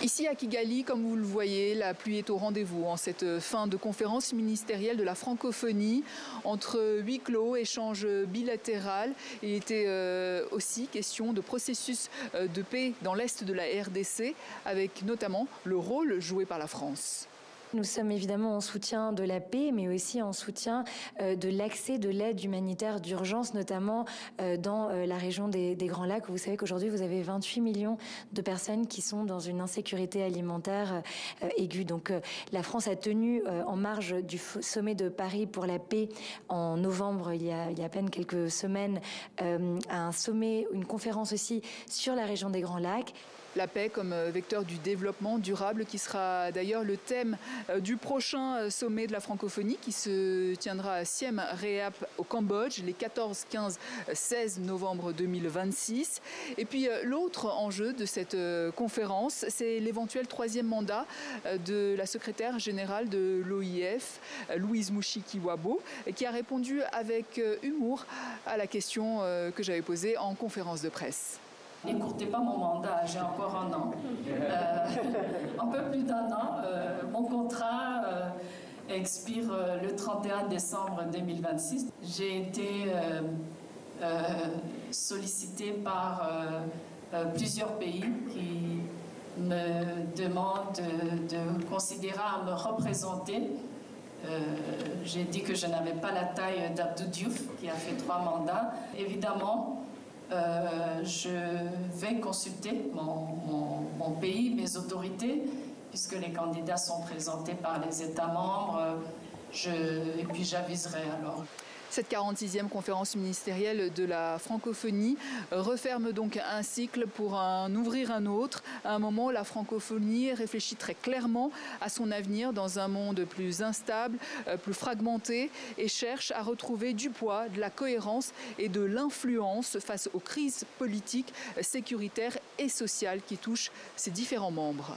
Ici à Kigali, comme vous le voyez, la pluie est au rendez-vous en cette fin de conférence ministérielle de la francophonie entre huis clos, échanges bilatéral. Il était aussi question de processus de paix dans l'est de la RDC, avec notamment le rôle joué par la France. Nous sommes évidemment en soutien de la paix, mais aussi en soutien de l'accès de l'aide humanitaire d'urgence, notamment dans la région des Grands Lacs. Vous savez qu'aujourd'hui, vous avez 28 millions de personnes qui sont dans une insécurité alimentaire aiguë. Donc la France a tenu en marge du sommet de Paris pour la paix en novembre, il y a à peine quelques semaines, un sommet, une conférence aussi sur la région des Grands Lacs. La paix comme vecteur du développement durable, qui sera d'ailleurs le thème du prochain sommet de la francophonie qui se tiendra à Siem Reap au Cambodge les 14, 15, 16 novembre 2026. Et puis l'autre enjeu de cette conférence, c'est l'éventuel troisième mandat de la secrétaire générale de l'OIF, Louise Mushikiwabo, qui a répondu avec humour à la question que j'avais posée en conférence de presse. N'écourtez pas mon mandat, j'ai encore un an. Un peu plus d'un an. Mon contrat expire le 31 décembre 2026. J'ai été sollicitée par plusieurs pays qui me demandent de considérer à me représenter. J'ai dit que je n'avais pas la taille d'Abdou Diouf, qui a fait 3 mandats. Évidemment, je vais consulter mon pays, mes autorités, puisque les candidats sont présentés par les États membres, et puis j'aviserai alors. Cette 46e conférence ministérielle de la francophonie referme donc un cycle pour en ouvrir un autre. À un moment, la francophonie réfléchit très clairement à son avenir dans un monde plus instable, plus fragmenté, et cherche à retrouver du poids, de la cohérence et de l'influence face aux crises politiques, sécuritaires et sociales qui touchent ses différents membres.